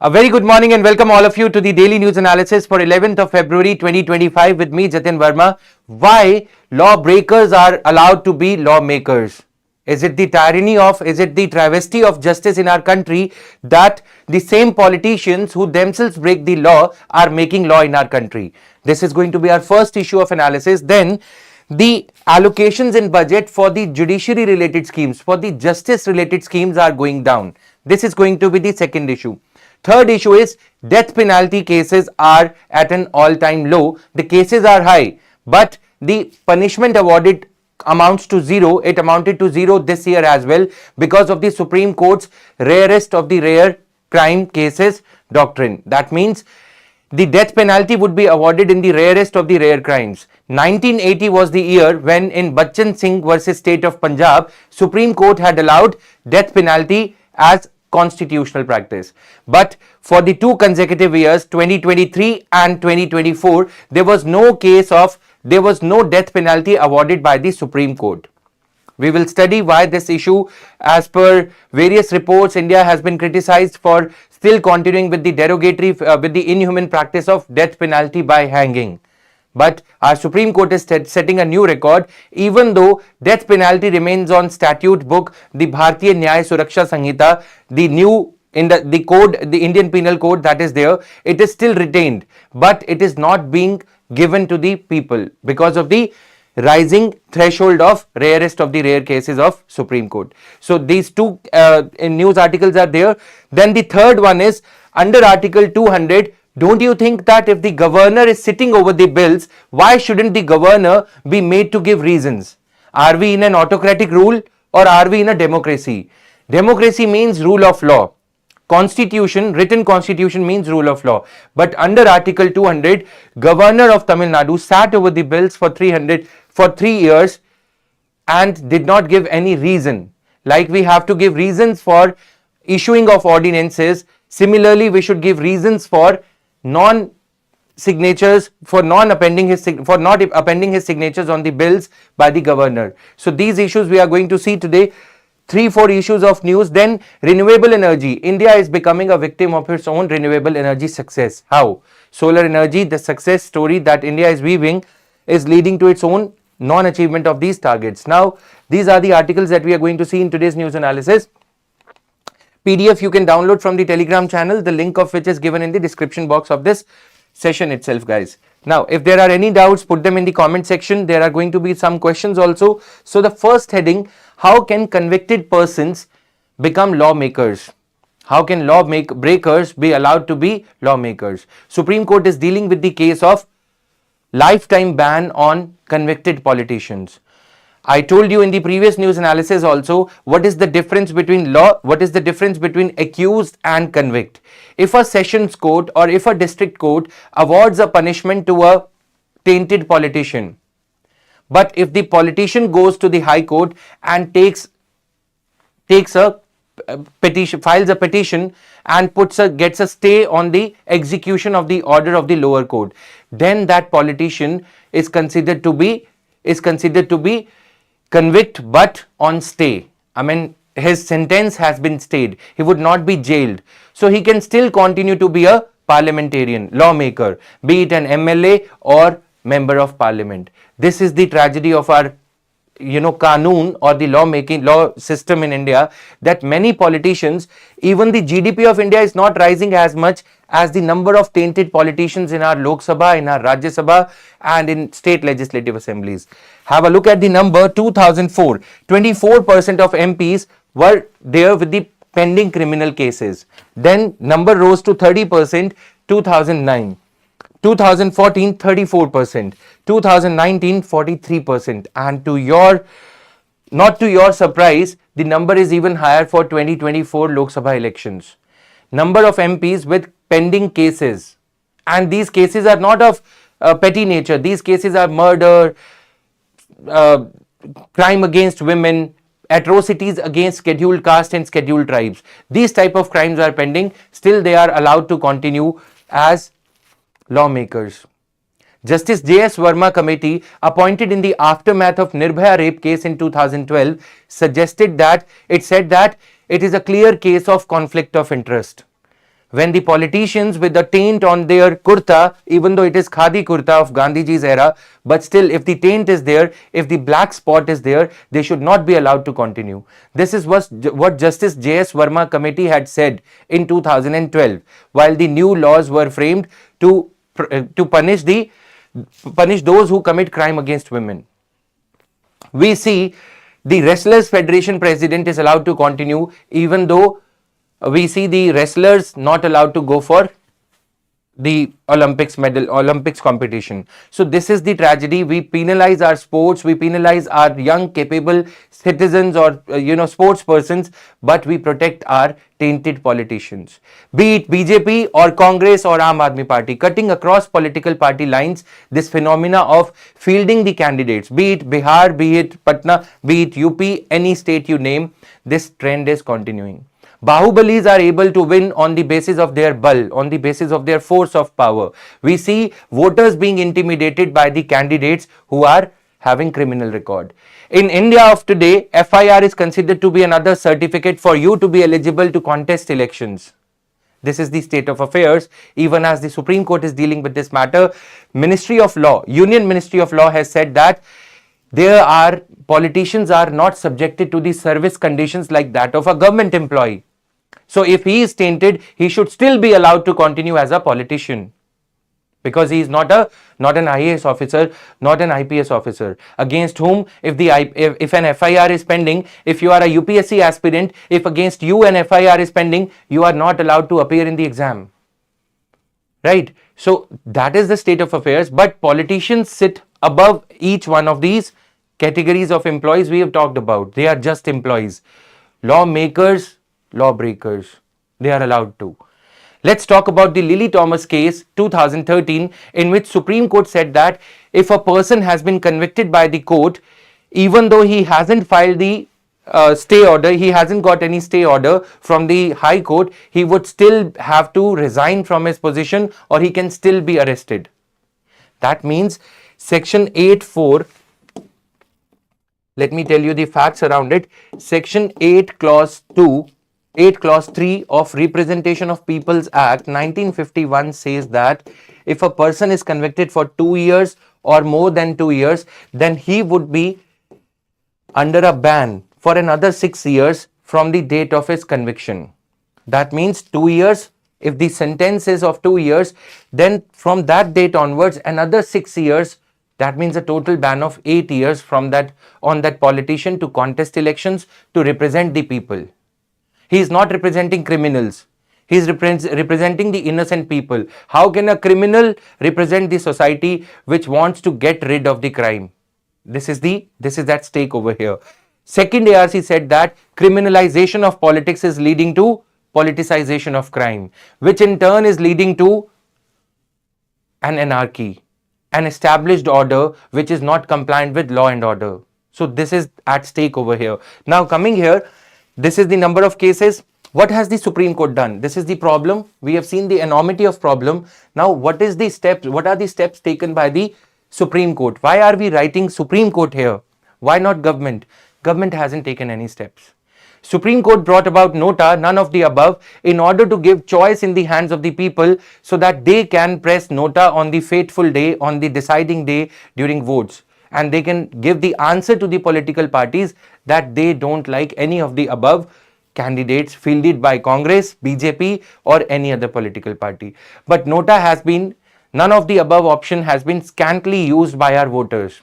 A very good morning and welcome all of you to the daily news analysis for 11th of February 2025 with me Jatin Verma. Why lawbreakers are allowed to be lawmakers? Is it the travesty of justice in our country that the same politicians who themselves break the law are making law in our country? This is going to be our first issue of analysis. Then the allocations in budget for the judiciary related schemes, for the justice related schemes are going down. This is going to be the second issue. Third issue is death penalty cases are at an all-time low. The cases are high, but the punishment awarded amounts to zero. It amounted to zero this year as well because of the Supreme Court's rarest of the rare crime cases doctrine. That means the death penalty would be awarded in the rarest of the rare crimes. 1980 was the year when in Bacchon Singh versus State of Punjab, Supreme Court had allowed death penalty as constitutional practice. But for the two consecutive years, 2023 and 2024, there was no death penalty awarded by the Supreme Court. We will study why this issue. As per various reports, India has been criticized for still continuing with the derogatory, with the inhuman practice of death penalty by hanging. But our Supreme Court is setting a new record. Even though death penalty remains on statute book, the Bharatiya Nyaya Suraksha Sanhita, the new in the code, the Indian Penal Code that is there, it is still retained, but it is not being given to the people because of the rising threshold of rarest of the rare cases of Supreme Court. So these two news articles are there. Then the third one is under Article 200. Don't you think that if the governor is sitting over the bills, why shouldn't the governor be made to give reasons? Are we in an autocratic rule or are we in a democracy? Democracy means rule of law. Constitution, written constitution means rule of law. But under Article 200, Governor of Tamil Nadu sat over the bills for 3 years and did not give any reason. Like we have to give reasons for issuing of ordinances. Similarly, we should give reasons for non-signatures, for not appending his signatures on the bills by the governor. So these issues we are going to see today. 3-4 issues of news. Then renewable energy. India is becoming a victim of its own renewable energy success. How? Solar energy, the success story that India is weaving, is leading to its own non-achievement of these targets. Now, these are the articles that we are going to see in today's news analysis. PDF you can download from the Telegram channel, the link of which is given in the description box of this session itself, guys. Now, if there are any doubts, put them in the comment section. There are going to be some questions also. So the first heading, how can convicted persons become lawmakers? How can lawbreakers be allowed to be lawmakers? Supreme Court is dealing with the case of lifetime ban on convicted politicians. I told you in the previous news analysis also, what is the difference between accused and convict. If a sessions court or if a district court awards a punishment to a tainted politician, but if the politician goes to the High Court and files a petition and gets a stay on the execution of the order of the lower court, then that politician is considered to be convict but on stay. I mean, his sentence has been stayed. He would not be jailed. So he can still continue to be a parliamentarian, lawmaker, be it an MLA or member of parliament. This is the tragedy of our Qanun or the law system in India, that many politicians, even the GDP of India is not rising as much as the number of tainted politicians in our Lok Sabha, in our Rajya Sabha and in state legislative assemblies. Have a look at the number 2004. 24% of MPs were there with the pending criminal cases. Then number rose to 30%, 2009. 2014, 34%. 2019, 43%. And not to your surprise, the number is even higher for 2024 Lok Sabha elections. Number of MPs with pending cases. And these cases are not of petty nature. These cases are murder, crime against women, atrocities against scheduled caste and scheduled tribes. These type of crimes are pending. Still, they are allowed to continue as lawmakers. Justice J.S. Verma committee appointed in the aftermath of Nirbhaya rape case in 2012 said that it is a clear case of conflict of interest. when the politicians with the taint on their kurta, even though it is khadi kurta of Gandhiji's era, but still if the taint is there, if the black spot is there, they should not be allowed to continue. This is what Justice J.S. Verma committee had said in 2012 while the new laws were framed to punish those who commit crime against women. We see the Wrestlers Federation president is allowed to continue, even though we see the wrestlers not allowed to go for the Olympics competition. So this is the tragedy. We penalize our sports, we penalize our young capable citizens or sports persons, but we protect our tainted politicians. Be it BJP or Congress or Aam Aadmi Party, cutting across political party lines, this phenomena of fielding the candidates, be it Bihar, be it Patna, be it UP, any state you name, this trend is continuing. Bahubalis are able to win on the basis of their bal, on the basis of their force of power. We see voters being intimidated by the candidates who are having criminal record. In India of today, FIR is considered to be another certificate for you to be eligible to contest elections. This is the state of affairs. Even as the Supreme Court is dealing with this matter, Ministry of Law, Union Ministry of Law has said that politicians are not subjected to the service conditions like that of a government employee. So if he is tainted, he should still be allowed to continue as a politician, because he is not an IAS officer, not an IPS officer, against whom if an FIR is pending, if you are a UPSC aspirant, if against you an FIR is pending, you are not allowed to appear in the exam. Right? So that is the state of affairs, but politicians sit above each one of these categories of employees we have talked about. They are just employees. Lawmakers, lawbreakers, they are allowed to. Let's talk about the Lily Thomas case 2013, in which Supreme Court said that if a person has been convicted by the court, even though he hasn't filed the stay order, he hasn't got any stay order from the High Court, he would still have to resign from his position or he can still be arrested. That means Section 8(4), let me tell you the facts around it. Section 8 Clause 2, 8 Clause 3 of Representation of People's Act 1951 says that if a person is convicted for 2 years or more than 2 years, then he would be under a ban for another 6 years from the date of his conviction. That means 2 years. If the sentence is of 2 years, then from that date onwards, another 6 years. That means a total ban of 8 years on that politician to contest elections to represent the people. He is not representing criminals. He is representing the innocent people. How can a criminal represent the society which wants to get rid of the crime? This is at stake over here. Second ARC said that criminalization of politics is leading to politicization of crime, which in turn is leading to an anarchy, an established order which is not compliant with law and order. So this is at stake over here. Now coming here, this is the number of cases. What has the Supreme Court done? This is the problem. We have seen the enormity of problem. Now what are the steps taken by the Supreme Court? Why are we writing Supreme Court here? Why not government? Government hasn't taken any steps. Supreme Court brought about nota, none of the above, in order to give choice in the hands of the people so that they can press nota on the fateful day, on the deciding day during votes. And they can give the answer to the political parties that they don't like any of the above candidates fielded by Congress, BJP or any other political party. But nota has been, none of the above option has been scantily used by our voters.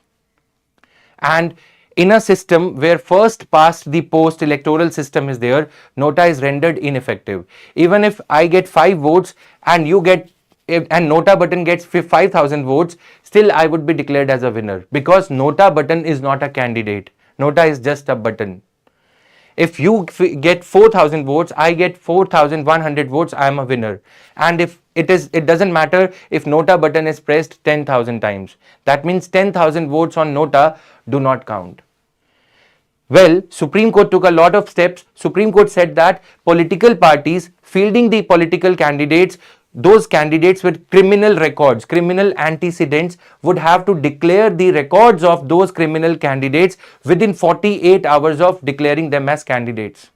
And in a system where first past the post electoral system is there, nota is rendered ineffective. Even if I get 5 votes and you get and nota button gets 5,000 votes, still I would be declared as a winner, because nota button is not a candidate. Nota is just a button. If you get 4,000 votes, I get 4,100 votes, I am a winner. And if it doesn't matter if nota button is pressed 10,000 times. That means 10,000 votes on nota do not count. Well, Supreme Court took a lot of steps. Supreme Court said that political parties fielding the political candidates, those candidates with criminal records, criminal antecedents, would have to declare the records of those criminal candidates within 48 hours of declaring them as candidates.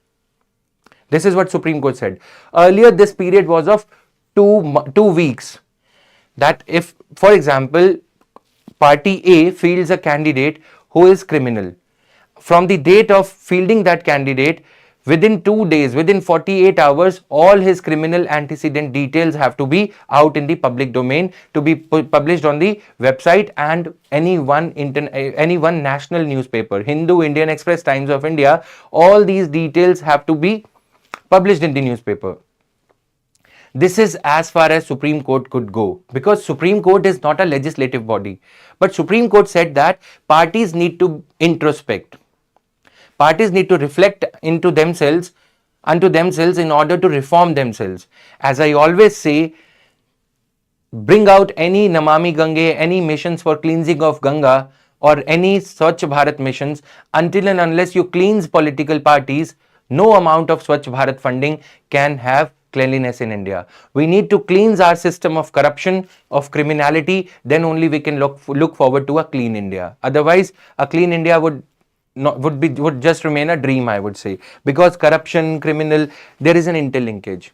This is what Supreme Court said. Earlier, this period was of 2 weeks. That if, for example, party A fields a candidate who is criminal, from the date of fielding that candidate, within 2 days, within 48 hours, all his criminal antecedent details have to be out in the public domain, to be published on the website and any one national newspaper, Hindu, Indian Express, Times of India. All these details have to be published in the newspaper. This is as far as Supreme Court could go, because Supreme Court is not a legislative body. But Supreme Court said that parties need to introspect. Parties need to reflect unto themselves in order to reform themselves. As I always say, bring out any Namami Gange, any missions for cleansing of Ganga, or any Swachh Bharat missions. Until and unless you cleanse political parties, no amount of Swachh Bharat funding can have cleanliness in India. We need to cleanse our system of corruption, of criminality, then only we can look forward to a clean India. Otherwise, a clean India would just remain a dream, I would say, because corruption, criminal, there is an interlinkage.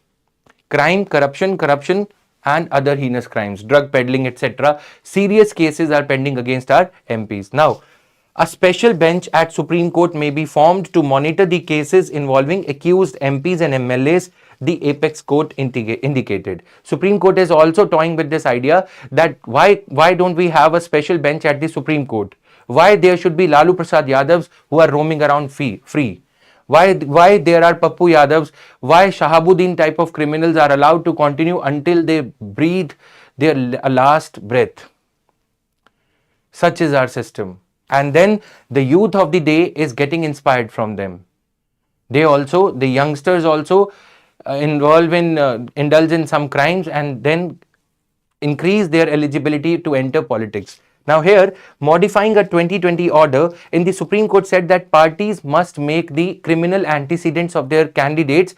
Crime, corruption and other heinous crimes, drug peddling, etc. Serious cases are pending against our MPs. Now, a special bench at Supreme Court may be formed to monitor the cases involving accused MPs and MLAs, the apex court indicated. Supreme Court is also toying with this idea that why don't we have a special bench at the Supreme Court? Why there should be Lalu Prasad Yadavs who are roaming around free? Why there are Pappu Yadavs? Why Shahabuddin type of criminals are allowed to continue until they breathe their last breath? Such is our system. And then the youth of the day is getting inspired from them. The youngsters also indulge in some crimes and then increase their eligibility to enter politics. Now here, modifying a 2020 order in the Supreme Court said that parties must make the criminal antecedents of their candidates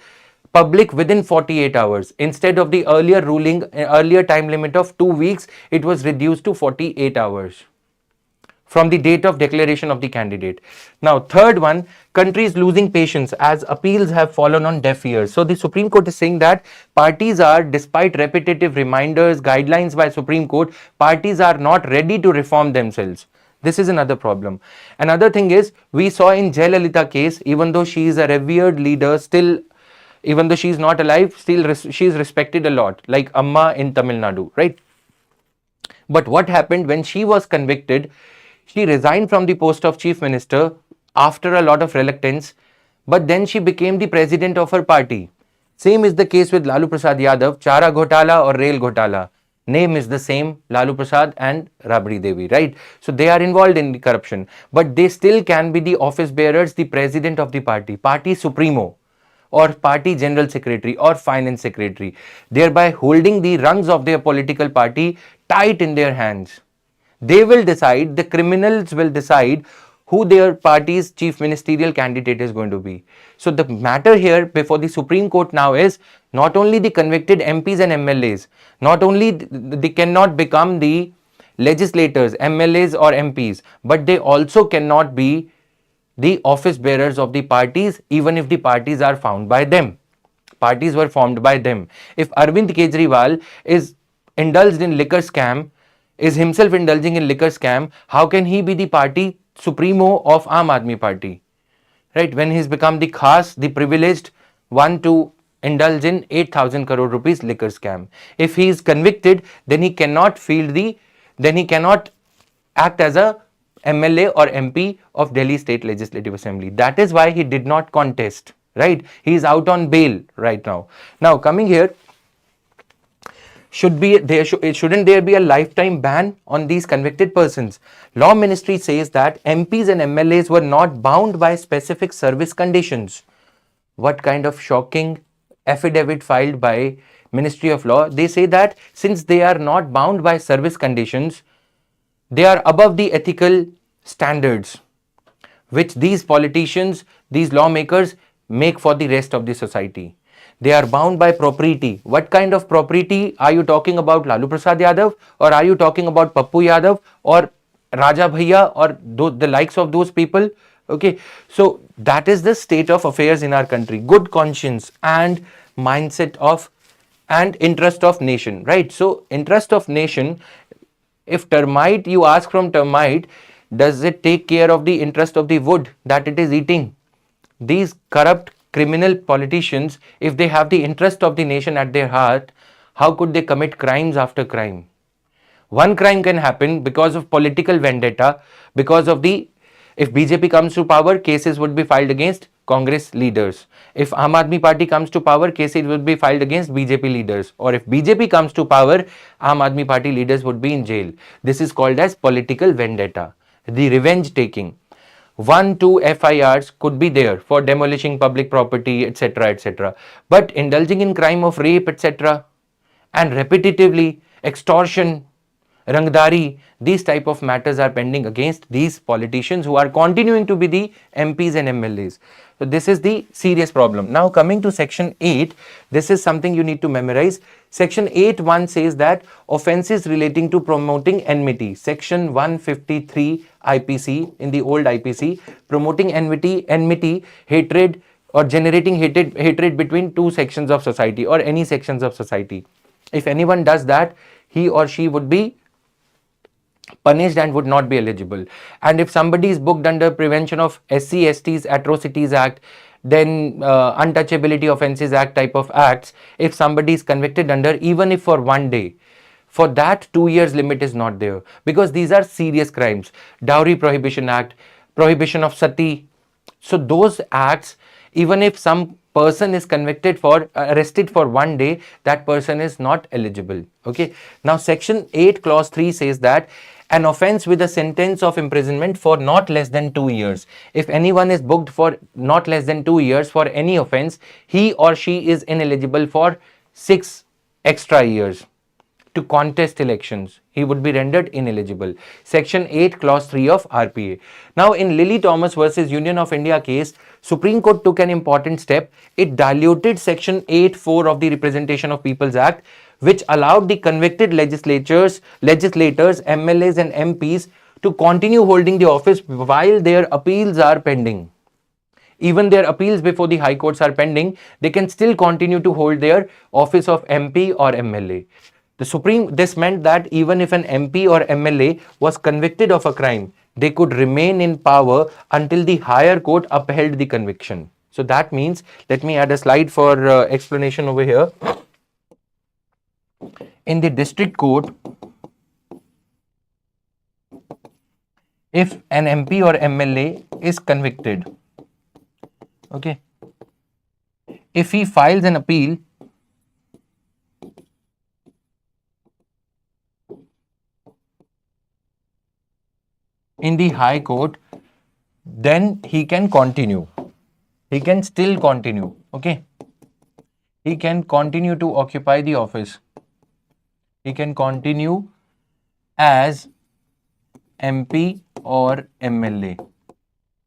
public within 48 hours. Instead of the earlier time limit of 2 weeks, it was reduced to 48 hours from the date of declaration of the candidate. Now, third one, countries losing patience as appeals have fallen on deaf ears. So the Supreme Court is saying that parties are, despite repetitive reminders, guidelines by Supreme Court, parties are not ready to reform themselves. This is another problem. Another thing is, we saw in Jayalalitha case, even though she is a revered leader, still, even though she is not alive, still she is respected a lot, like Amma in Tamil Nadu, right? But what happened when she was convicted? She resigned from the post of chief minister after a lot of reluctance, but then she became the president of her party. Same is the case with Lalu Prasad Yadav, Chara Ghotala or Rail Ghotala. Name is the same, Lalu Prasad and Rabri Devi, right? So they are involved in the corruption, but they still can be the office bearers, the president of the party, party supremo, or party general secretary or finance secretary, thereby holding the rungs of their political party tight in their hands. They will decide, the criminals will decide who their party's chief ministerial candidate is going to be. So the matter here before the Supreme Court now is not only the convicted MPs and MLAs, not only they cannot become the legislators, MLAs or MPs, but they also cannot be the office bearers of the parties, even if the parties are found by them. Parties were formed by them. If Arvind Kejriwal is indulged in liquor scam, is himself indulging in liquor scam, how can he be the party supremo of Aam Aadmi Party? Right? When he's become the khas, the privileged one to indulge in 8,000 crore rupees liquor scam. If he is convicted, then he cannot act as a MLA or MP of Delhi State Legislative Assembly. That is why he did not contest, right? He is out on bail right now. Now coming here, shouldn't there be a lifetime ban on these convicted persons? Law Ministry says that MPs and MLAs were not bound by specific service conditions. What kind of shocking affidavit filed by Ministry of Law? They say that since they are not bound by service conditions, they are above the ethical standards which these politicians, these lawmakers make for the rest of the society. They are bound by propriety. What kind of propriety are you talking about? Lalu Prasad Yadav, or are you talking about Pappu Yadav or Raja Bhaiya or the likes of those people? Okay, so that is the state of affairs in our country. Good conscience and mindset of and interest of nation, right? So interest of nation, if termite, you ask from termite, does it take care of the interest of the wood that it is eating? These corrupt criminal politicians, if they have the interest of the nation at their heart, how could they commit crimes after crime? One crime can happen because of political vendetta, because of the, if BJP comes to power, cases would be filed against Congress leaders. If Aam Aadmi Party comes to power, cases would be filed against BJP leaders. Or if BJP comes to power, Aam Aadmi Party leaders would be in jail. This is called as political vendetta, the revenge taking. 1-2 FIRs could be there for demolishing public property, etc., etc. But indulging in crime of rape, etc., and repetitively extortion, rangdari, these type of matters are pending against these politicians who are continuing to be the MPs and MLAs. So this is the serious problem. Now coming to section 8, this is something you need to memorize. Section 8(1) says that offences relating to promoting enmity. Section 153 IPC, in the old IPC, promoting enmity, hatred, or generating hatred between two sections of society or any sections of society. If anyone does that, he or she would be punished and would not be eligible. And if somebody is booked under Prevention of SC/STs Atrocities Act, then Untouchability Offences Act type of acts, if somebody is convicted under, even if for one day, for that 2 years limit is not there, because these are serious crimes. Dowry Prohibition Act, prohibition of sati. So those acts, even if some person is convicted for, arrested for one day, that person is not eligible. Okay. Now section 8 clause 3 says that an offence with a sentence of imprisonment for not less than 2 years. If anyone is booked for not less than 2 years for any offence, he or she is ineligible for 6 extra years to contest elections. He would be rendered ineligible. Section 8 clause 3 of RPA. Now in Lily Thomas versus Union of India case, Supreme Court took an important step. It diluted section 8(4) of the Representation of People's Act, which allowed the convicted legislators, MLAs and MPs to continue holding the office while their appeals are pending. Even their appeals before the high courts are pending, they can still continue to hold their office of MP or MLA. This meant that even if an MP or MLA was convicted of a crime, they could remain in power until the higher court upheld the conviction. So that means, let me add a slide for explanation over here. In the district court, if an MP or MLA is convicted, okay, if he files an appeal, in the high court, then he can continue. He can still continue. Okay. He can continue to occupy the office. He can continue as MP or MLA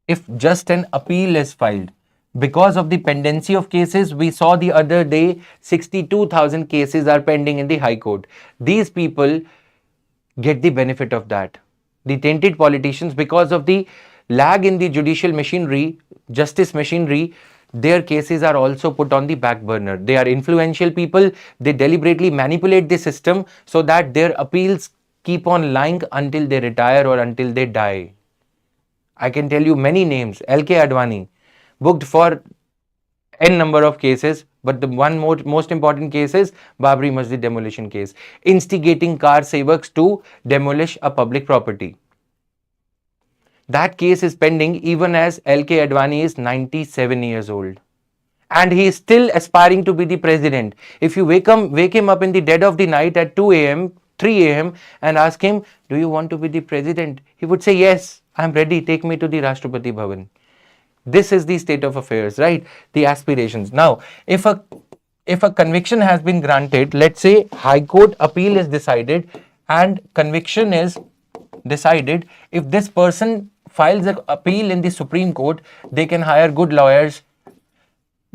if just an appeal is filed. Because of the pendency of cases, we saw the other day 62,000 cases are pending in the High Court. These people get the benefit of that. The tainted politicians, because of the lag in the judicial machinery, justice machinery, their cases are also put on the back burner. They are influential people. They deliberately manipulate the system so that their appeals keep on lying until they retire or until they die. I can tell you many names. 𝐂𝐾 Advani, booked for n number of cases, but the one most important case is Babri Masjid demolition case, instigating car sevaks to demolish a public property. That case is pending even as 𝐂𝐾 Advani is 97 years old. And he is still aspiring to be the president. If you wake him up in the dead of the night at 2 a.m., 3 a.m. and ask him, do you want to be the president? He would say, yes, I'm ready. Take me to the Rashtrapati Bhavan. This is the state of affairs, right? The aspirations. Now, if a conviction has been granted, let's say High Court appeal is decided and conviction is decided, if this person files an appeal in the Supreme Court, they can hire good lawyers.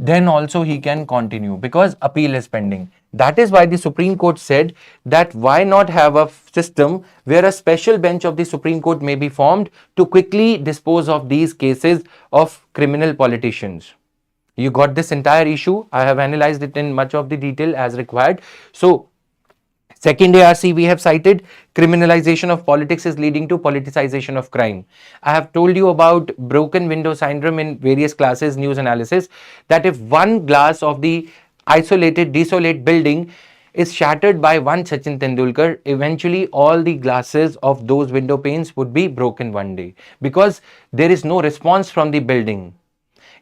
then also he can continue because appeal is pending. That is why the Supreme Court said that why not have a system where a special bench of the Supreme Court may be formed to quickly dispose of these cases of criminal politicians. You got this entire issue. I have analyzed it in much of the detail as required. So, second ARC we have cited, criminalization of politics is leading to politicization of crime. I have told you about broken window syndrome in various classes, news analysis, that if one glass of the isolated, desolate building is shattered by one Sachin Tendulkar, eventually all the glasses of those window panes would be broken one day because there is no response from the building.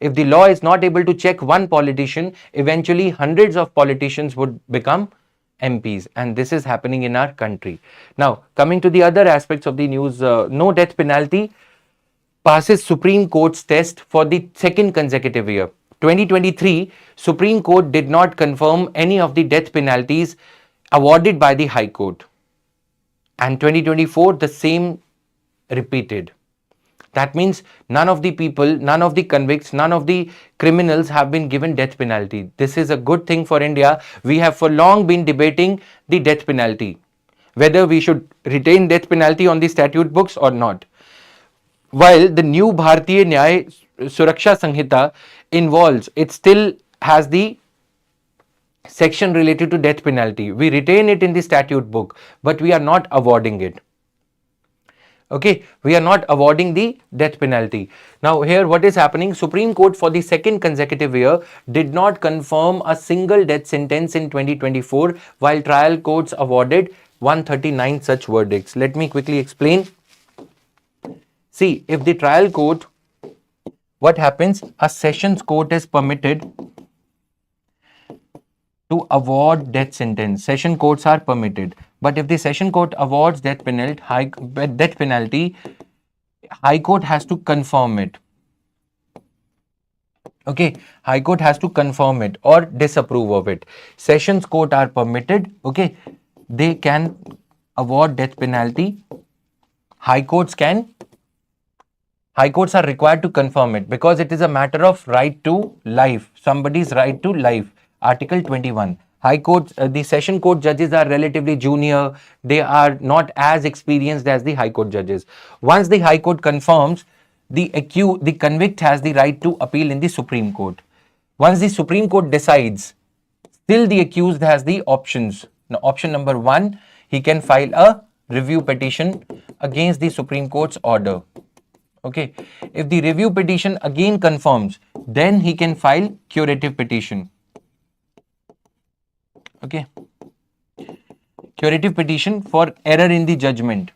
If the law is not able to check one politician, eventually hundreds of politicians would become MPs, and this is happening in our country. Now, coming to the other aspects of the news, no death penalty passes Supreme Court's test for the second consecutive year. 2023, Supreme Court did not confirm any of the death penalties awarded by the High Court. And 2024, the same repeated. That means none of the people, none of the convicts, none of the criminals have been given death penalty. This is a good thing for India. We have for long been debating the death penalty, whether we should retain death penalty on the statute books or not. While the new Bharatiya Nyaya Suraksha Sanhita involves, it still has the section related to death penalty. We retain it in the statute book, but we are not awarding it. Okay, we are not awarding the death penalty. Now here what is happening, Supreme Court for the second consecutive year did not confirm a single death sentence in 2024, while trial courts awarded 139 such verdicts. Let me quickly explain. See, if the trial court, what happens, a sessions court is permitted to award death sentence. Session courts are permitted. But if the session court awards death penalty, High Court has to confirm it. Okay, High Court has to confirm it or disapprove of it. Sessions court are permitted. Okay, they can award death penalty. High Courts are required to confirm it because it is a matter of right to life. Somebody's right to life. Article 21. High Court, the Session Court judges are relatively junior. They are not as experienced as the High Court judges. Once the High Court confirms, the convict has the right to appeal in the Supreme Court. Once the Supreme Court decides, still the accused has the options. Now, option number 1, he can file a review petition against the Supreme Court's order. Okay. If the review petition again confirms, then he can file curative petition. Okay, curative petition for error in the judgment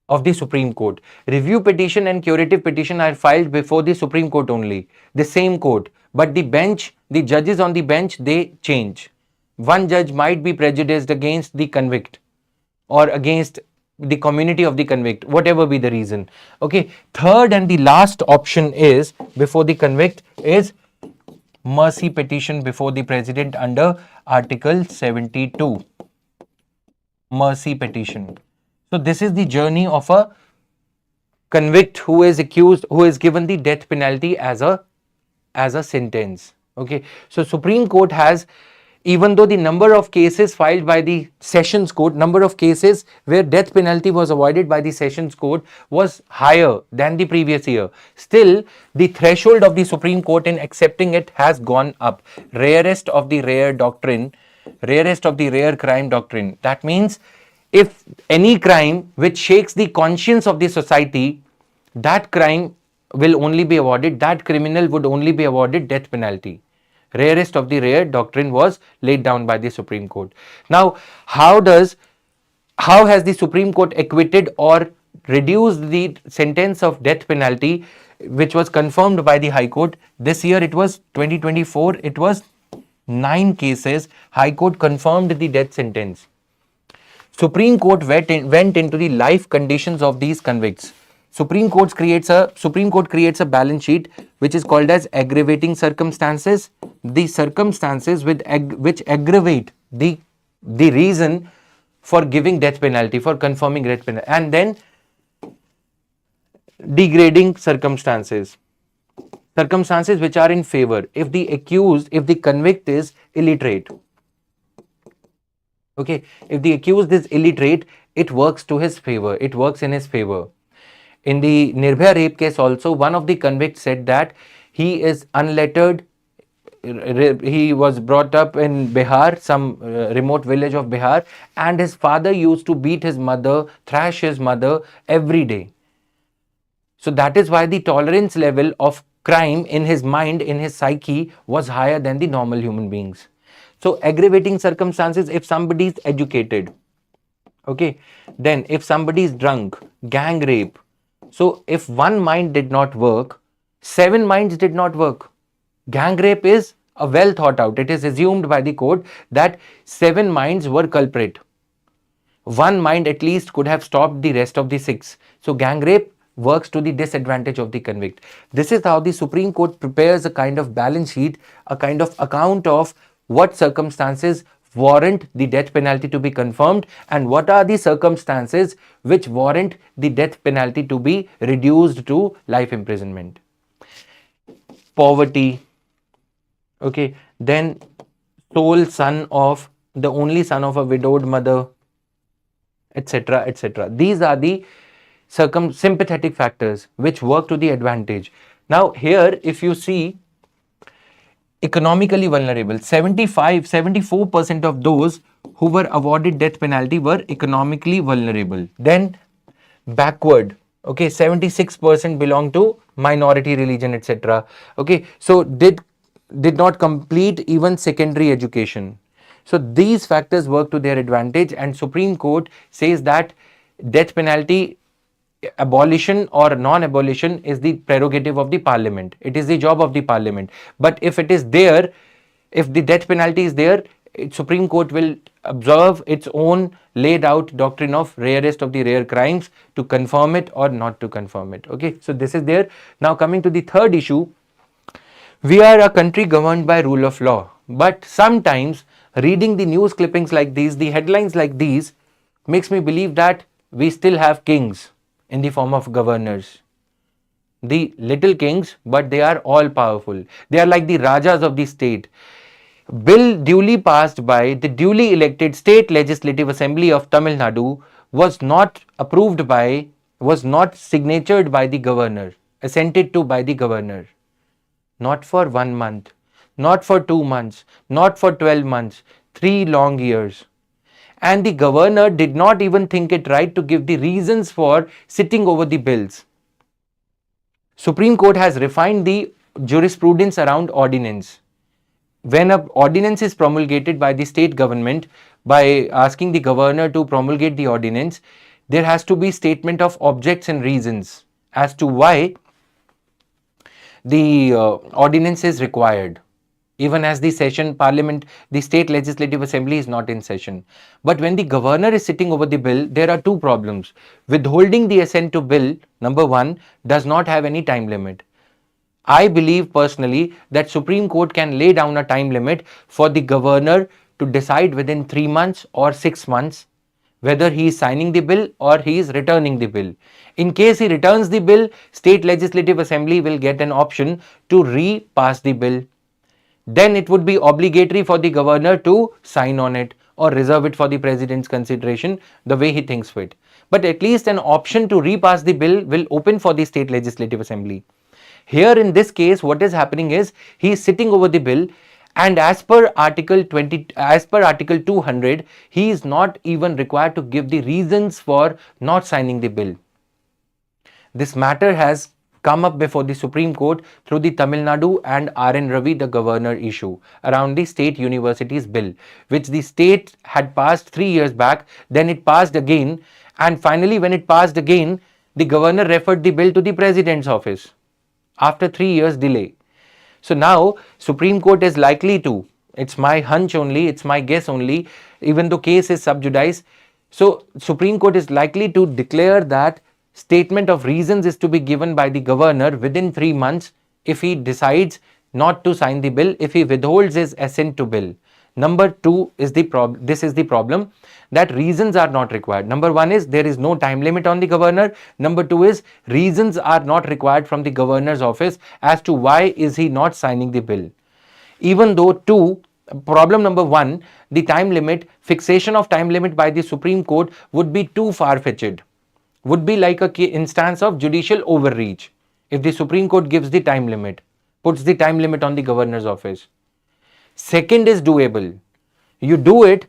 of the Supreme Court. Review petition and curative petition are filed before the Supreme Court only, the same court, but the bench, the judges on the bench, they change. One judge might be prejudiced against the convict or against the community of the convict, whatever be the reason. Okay, third and the last option is before the convict is mercy petition before the president under Article 72. Mercy petition. So this is the journey of a convict who is accused, who is given the death penalty as a sentence. Okay, so Supreme Court has, even though the number of cases filed by the Sessions Court, number of cases where death penalty was avoided by the Sessions Court was higher than the previous year, still the threshold of the Supreme Court in accepting it has gone up. Rarest of the rare doctrine, rarest of the rare crime doctrine. That means if any crime which shakes the conscience of the society, that crime will only be awarded, that criminal would only be awarded death penalty. Rarest of the rare doctrine was laid down by the Supreme Court. Now, how has the Supreme Court acquitted or reduced the sentence of death penalty which was confirmed by the High Court? This year it was 2024, it was 9 cases. High Court confirmed the death sentence. Supreme Court went into the life conditions of these convicts. Supreme Court creates a balance sheet which is called as aggravating circumstances. The circumstances which aggravate the reason for giving death penalty, for confirming death penalty, and then degrading circumstances. circumstances which are in favor. If the convict is illiterate, okay, if the accused is illiterate, it works to his favor, it works in his favor. In the Nirbhaya rape case also, one of the convicts said that he is unlettered. He was brought up in Bihar, some remote village of Bihar, and his father used to beat his mother, thrash his mother every day. So that is why the tolerance level of crime in his mind, in his psyche, was higher than the normal human beings. So aggravating circumstances, if somebody is educated, okay, then if somebody is drunk, gang rape. So if one mind did not work, 7 minds did not work. Gang rape is a well thought out. It is assumed by the court that 7 minds were culprit. One mind at least could have stopped the rest of the 6. So gang rape works to the disadvantage of the convict. This is how the Supreme Court prepares a kind of balance sheet, a kind of account of what circumstances warrant the death penalty to be confirmed and what are the circumstances which warrant the death penalty to be reduced to life imprisonment. Poverty, okay, then sole son of, the only son of a widowed mother, etc., etc. These are the sympathetic factors which work to the advantage. Now here, if you see, economically vulnerable, 74% of those who were awarded death penalty were economically vulnerable. Then backward, okay, 76% belong to minority religion, etc. Okay, so did not complete even secondary education. So these factors work to their advantage, and Supreme Court says that death penalty abolition or non-abolition is the prerogative of the parliament. It is the job of the parliament. But if it is there, if the death penalty is there, Supreme Court will observe its own laid out doctrine of rarest of the rare crimes to confirm it or not to confirm it. Okay, so this is there. Now coming to the third issue, we are a country governed by rule of law, but sometimes reading the news clippings like these, the headlines like these, makes me believe that we still have kings in the form of governors. The little kings, but they are all powerful. They are like the rajas of the state. Bill duly passed by the duly elected State Legislative Assembly of Tamil Nadu was not approved by, was not signatured by the governor, assented to by the governor. Not for 1 month, not for 2 months, not for 12 months, 3 long years. And the governor did not even think it right to give the reasons for sitting over the bills. Supreme Court has refined the jurisprudence around ordinance. When an ordinance is promulgated by the state government, by asking the governor to promulgate the ordinance, there has to be statement of objects and reasons as to why the ordinance is required. Even as the session parliament, the state legislative assembly is not in session. But when the governor is sitting over the bill, there are 2 problems. Withholding the assent to bill, number 1, does not have any time limit. I believe personally that Supreme Court can lay down a time limit for the governor to decide within 3 months or 6 months whether he is signing the bill or he is returning the bill. In case he returns the bill, State Legislative Assembly will get an option to repass the bill. Then it would be obligatory for the governor to sign on it or reserve it for the president's consideration the way he thinks fit. But at least an option to repass the bill will open for the State Legislative Assembly. Here in this case, what is happening is he is sitting over the bill, and as per Article 200, he is not even required to give the reasons for not signing the bill. This matter has come up before the Supreme Court through the Tamil Nadu and R.N. Ravi, the governor issue around the state universities bill, which the state had passed 3 years back. Then it passed again, and finally when it passed again, the governor referred the bill to the president's office after 3 years delay. So now Supreme Court is likely to, it's my hunch only, it's my guess only, even though case is sub judice, so Supreme Court is likely to declare that statement of reasons is to be given by the governor within 3 months if he decides not to sign the bill, if he withholds his assent to bill. Number two is this is the problem, that reasons are not required. Number one is there is no time limit on the governor. Number two is reasons are not required from the governor's office as to why is he not signing the bill. Even though problem number one, the time limit, fixation of time limit by the Supreme Court would be too far-fetched, would be like a instance of judicial overreach. If the Supreme Court gives the time limit, puts the time limit on the governor's office. Second is doable. You do it,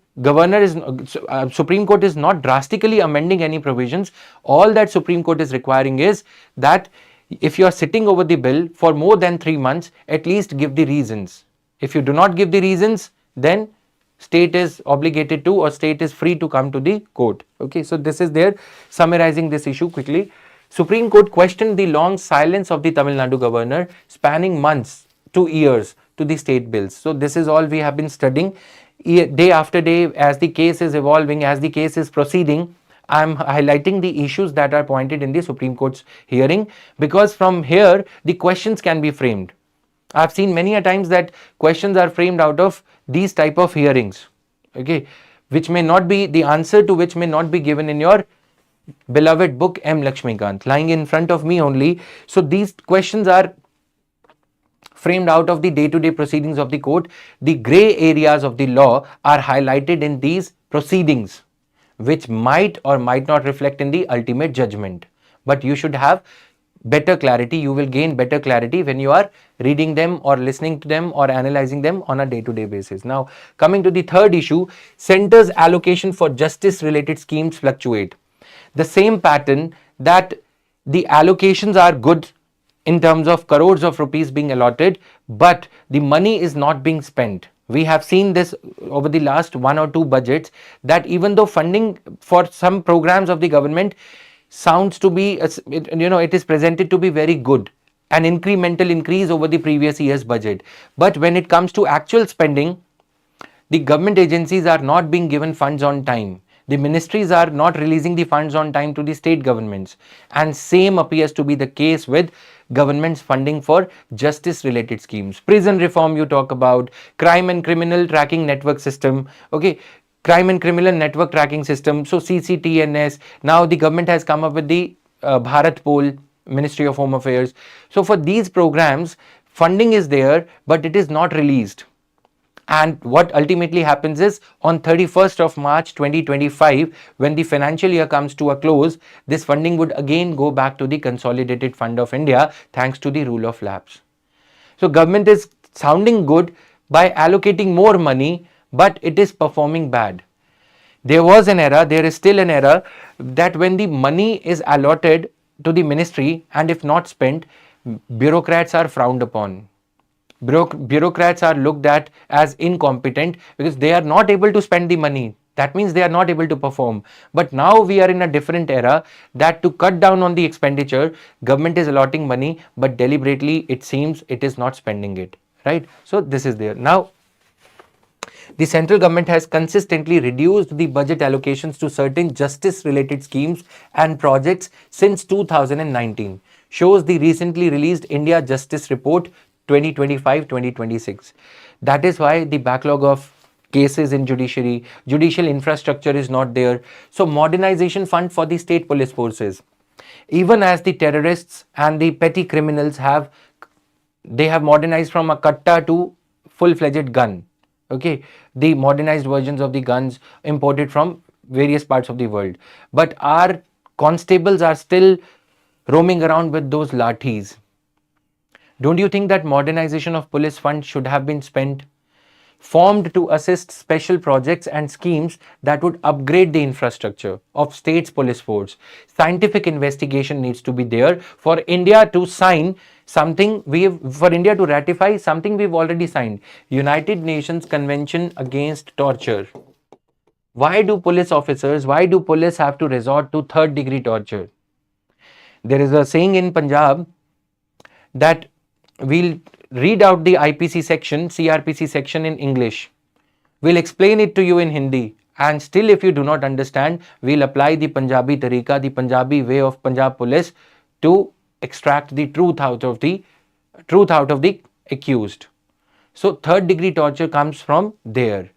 Supreme Court is not drastically amending any provisions. All that Supreme Court is requiring is that if you are sitting over the bill for more than 3 months, at least give the reasons. If you do not give the reasons, then state is obligated to, or state is free to come to the court. Okay, so this is there, summarizing this issue quickly. Supreme Court questioned the long silence of the Tamil Nadu governor spanning months to years to the state bills. So this is all we have been studying day after day. As the case is evolving, as the case is proceeding, I am highlighting the issues that are pointed in the Supreme Court's hearing, because from here the questions can be framed. I have seen many a times that questions are framed out of these type of hearings, okay, which may not be, the answer to which may not be given in your beloved book M. Lakshmikant, lying in front of me only. So these questions are framed out of the day-to-day proceedings of the court. The grey areas of the law are highlighted in these proceedings, which might or might not reflect in the ultimate judgment. But you should have better clarity. You will gain better clarity when you are reading them or listening to them or analyzing them on a day-to-day basis. Now, coming to the third issue, center's allocation for justice-related schemes fluctuate. The same pattern, that the allocations are good in terms of crores of rupees being allotted, but the money is not being spent. We have seen this over the last 1 or 2 budgets, that even though funding for some programs of the government sounds to be, it is presented to be very good, an incremental increase over the previous year's budget. But when it comes to actual spending, the government agencies are not being given funds on time. The ministries are not releasing the funds on time to the state governments. And same appears to be the case with government's funding for justice related schemes. Prison reform you talk about, crime and criminal tracking network system, okay, crime and criminal network tracking system, so CCTNS. Now the government has come up with the Bharat Pol, Ministry of Home Affairs. So for these programs, funding is there, but it is not released. And what ultimately happens is, on 31st of March 2025, when the financial year comes to a close, this funding would again go back to the Consolidated Fund of India, thanks to the rule of lapse. So government is sounding good by allocating more money, but it is performing bad. There was an era, there is still an era, that when the money is allotted to the ministry and if not spent, bureaucrats are frowned upon. Bureaucrats are looked at as incompetent because they are not able to spend the money. That means they are not able to perform. But now we are in a different era, that to cut down on the expenditure, government is allotting money, but deliberately it seems it is not spending it, right? So this is there. Now, the central government has consistently reduced the budget allocations to certain justice related schemes and projects since 2019, shows the recently released India Justice Report 2025-2026. That is why the backlog of cases in judiciary, judicial infrastructure is not there. So modernization fund for the state police forces, even as the terrorists and the petty criminals have modernized from a katta to full-fledged gun. Okay, the modernized versions of the guns imported from various parts of the world. But our constables are still roaming around with those lathis. Don't you think that modernization of police fund should have been spent, formed to assist special projects and schemes that would upgrade the infrastructure of state's police force? Scientific investigation needs to be there for India to sign something, for India to ratify something we've already signed, United Nations Convention Against Torture. Why do police have to resort to third degree torture? There is a saying in Punjab that we'll read out the IPC section, CRPC section in English. We'll explain it to you in Hindi. And still if you do not understand, we'll apply the Punjabi Tariqa, the Punjabi way of Punjab police to extract the truth out of the accused. So third degree torture comes from there.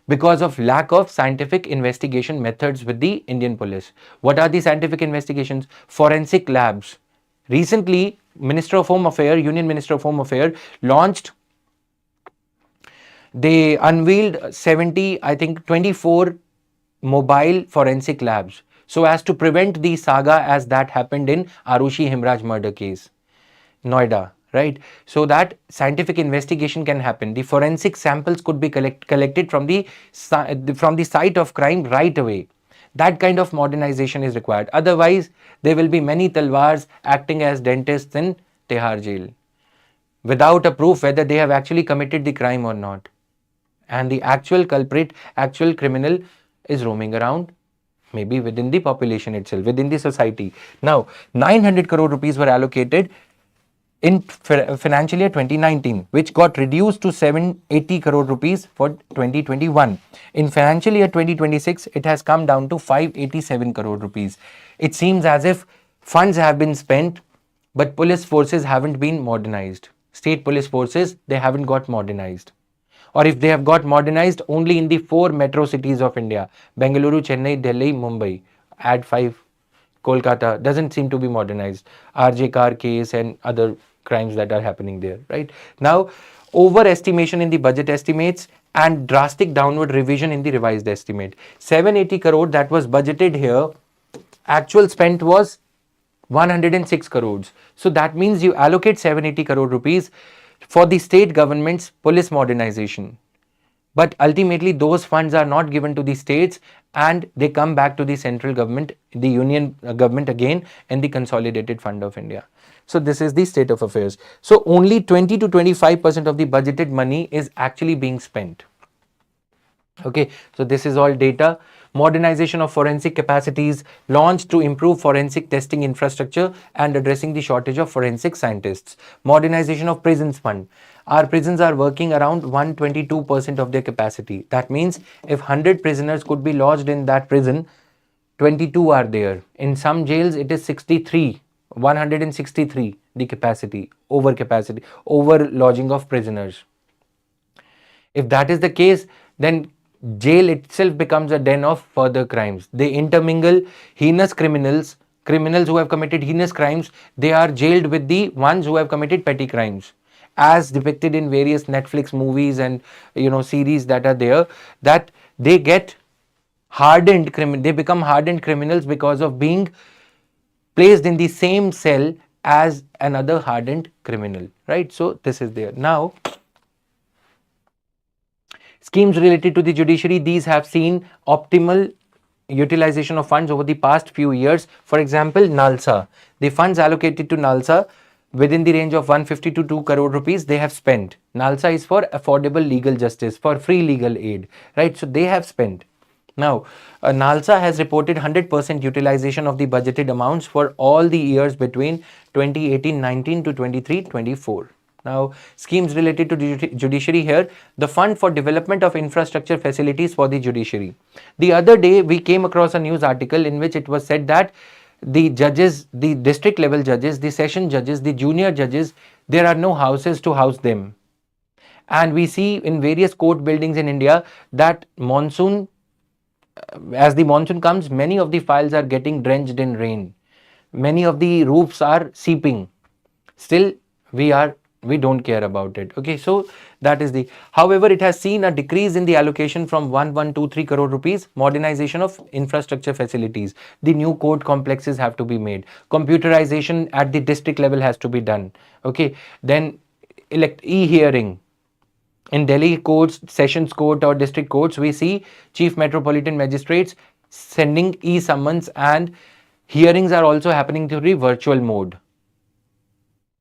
because of lack of scientific investigation methods with the Indian police. What are the scientific investigations? Forensic labs. Recently, Minister of Home Affairs, Union Minister of Home Affairs launched, they unveiled 70, I think 24 mobile forensic labs so as to prevent the saga as that happened in Arushi Himraj murder case, Noida, right? So that scientific investigation can happen. The forensic samples could be collected from the site of crime right away. That kind of modernization is required. Otherwise, there will be many talwars acting as dentists in Tihar jail without a proof whether they have actually committed the crime or not. And the actual culprit, actual criminal is roaming around, maybe within the population itself, within the society. Now, 900 crore rupees were allocated in financial year 2019, which got reduced to 780 crore rupees for 2021. In financial year 2026, it has come down to 587 crore rupees. It seems as if funds have been spent, but police forces haven't been modernized. State police forces, they haven't got modernized. Or if they have got modernized, only in the 4 metro cities of India, Bengaluru, Chennai, Delhi, Mumbai. Add 5, Kolkata, doesn't seem to be modernized. RJ car case and other crimes that are happening there, right? Now, overestimation in the budget estimates and drastic downward revision in the revised estimate. 780 crore that was budgeted here, actual spent was 106 crores. So that means you allocate 780 crore rupees for the state government's police modernization. But ultimately, those funds are not given to the states and they come back to the central government, the union government again, and the consolidated fund of India. So this is the state of affairs. So only 20 to 25% of the budgeted money is actually being spent. Okay, so this is all data. Modernization of forensic capacities launched to improve forensic testing infrastructure and addressing the shortage of forensic scientists. Modernization of prisons fund. Our prisons are working around 122% of their capacity. That means if 100 prisoners could be lodged in that prison, 22 are there. In some jails, it is 63, 163 the capacity, over lodging of prisoners. If that is the case, then jail itself becomes a den of further crimes. They intermingle heinous criminals who have committed heinous crimes. They are jailed with the ones who have committed petty crimes, as depicted in various Netflix movies and series that are there. That they get hardened they become hardened criminals because of being placed in the same cell as another hardened criminal, right? So this is there. Now, schemes related to the judiciary, these have seen optimal utilization of funds over the past few years. For example, NALSA, the funds allocated to NALSA within the range of 150 to 2 crore rupees they have spent. NALSA is for affordable legal justice, for free legal aid, right? So they have spent. Now, NALSA has reported 100% utilization of the budgeted amounts for all the years between 2018-19 to 23-24. Now, schemes related to judiciary here, the fund for development of infrastructure facilities for the judiciary. The other day, we came across a news article in which it was said that the judges, the district level judges, the session judges, the junior judges, there are no houses to house them. And we see in various court buildings in India that as the monsoon comes, many of the files are getting drenched in rain. Many of the roofs are seeping. Still, we don't care about it. Okay, so that is however, it has seen a decrease in the allocation from 1123 crore rupees, modernization of infrastructure facilities. The new court complexes have to be made. Computerization at the district level has to be done. Okay, then e-hearing. In Delhi courts, sessions court or district courts, we see chief metropolitan magistrates sending e-summons and hearings are also happening through the virtual mode,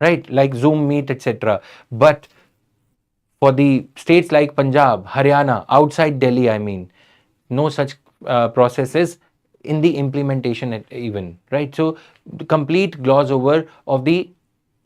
right? Like Zoom Meet, etc. But for the states like Punjab, Haryana, outside Delhi, I mean, no such processes in the implementation even, right? So, the complete gloss over of the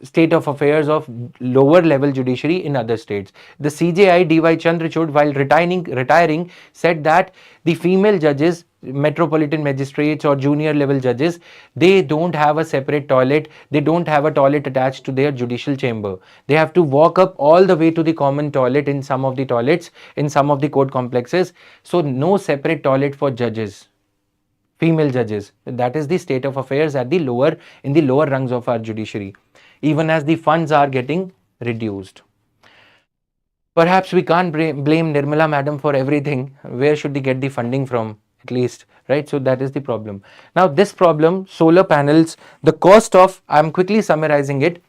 state of affairs of lower level judiciary in other states. The CJI D.Y. Chandrachud, while retiring, said that the female judges metropolitan magistrates or junior level judges, they don't have a separate toilet. They don't have a toilet attached to their judicial chamber. They have to walk up all the way to the common toilet in some of the toilets, in some of the court complexes. So no separate toilet for judges, female judges. That is the state of affairs at the lower, in the lower rungs of our judiciary, even as the funds are getting reduced. Perhaps we can't blame Nirmala madam for everything. Where should they get the funding from, at least, right? So that is the problem. Now this problem, solar panels, the cost of, I'm quickly summarizing it.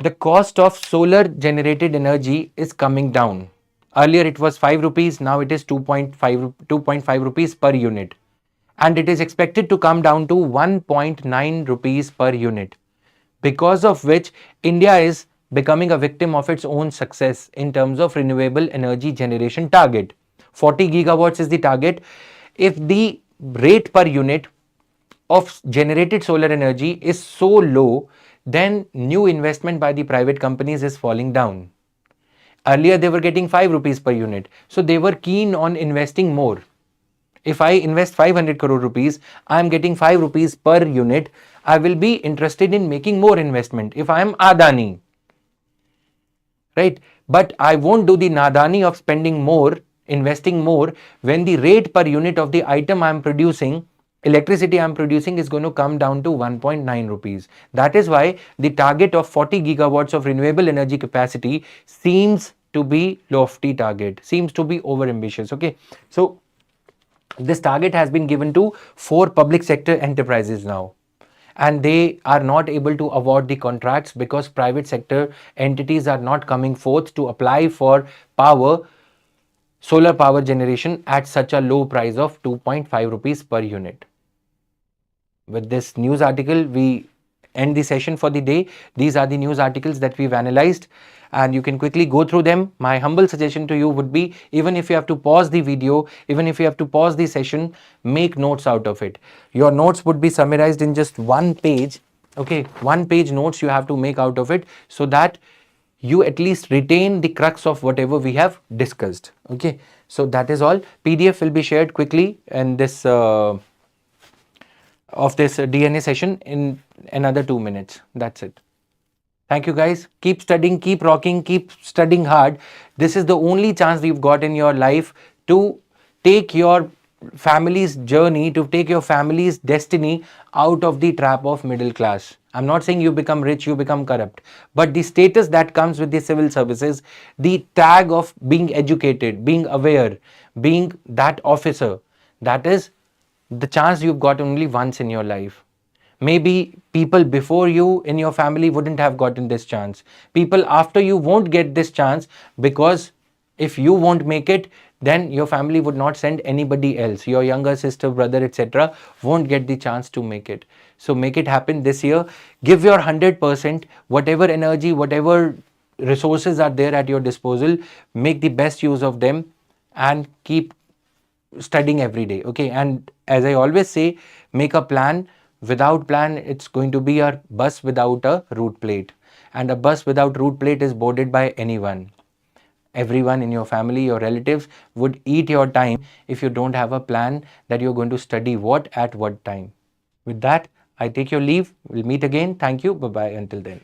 The cost of solar generated energy is coming down. Earlier it was 5 rupees, now it is 2.5 rupees per unit. And it is expected to come down to 1.9 rupees per unit, because of which India is becoming a victim of its own success in terms of renewable energy generation target. 40 gigawatts is the target. If the rate per unit of generated solar energy is so low, then new investment by the private companies is falling down. Earlier they were getting 5 rupees per unit, so they were keen on investing more. If I invest 500 crore rupees, I am getting 5 rupees per unit. I will be interested in making more investment if I am Adani, right? But I won't do the nadani of spending more, investing more, when the rate per unit of the item I am producing, electricity I am producing, is going to come down to 1.9 rupees. That is why the target of 40 gigawatts of renewable energy capacity seems to be lofty target, seems to be over ambitious. Okay, so this target has been given to 4 public sector enterprises now, and they are not able to award the contracts because private sector entities are not coming forth to apply for power, solar power generation at such a low price of 2.5 rupees per unit. With this news article, we end the session for the day. These are the news articles that we've analyzed, and you can quickly go through them. My humble suggestion to you would be, even if you have to pause the video, even if you have to pause the session, make notes out of it. Your notes would be summarized in just one page. Okay, one page notes you have to make out of it, so that you at least retain the crux of whatever we have discussed. Okay, so that is all. PDF will be shared quickly in this of this DNA session in another 2 minutes. That's it. Thank you guys. Keep studying, keep rocking, keep studying hard. This is the only chance you've got in your life to take your family's journey, to take your family's destiny out of the trap of middle class. I'm not saying you become rich, you become corrupt, but the status that comes with the civil services, the tag of being educated, being aware, being that officer, that is the chance you've got only once in your life. Maybe people before you in your family wouldn't have gotten this chance. People after you won't get this chance, because if you won't make it, then your family would not send anybody else. Your younger sister, brother, etc. won't get the chance to make it. So make it happen this year. Give your 100%, whatever energy, whatever resources are there at your disposal, make the best use of them and keep studying every day. Okay, and as I always say, make a plan. Without plan, it's going to be a bus without a route plate, and a bus without route plate is boarded by anyone. Everyone in your family, your relatives would eat your time if you don't have a plan that you're going to study what at what time. With that, I take your leave. We'll meet again. Thank you. Bye-bye until then.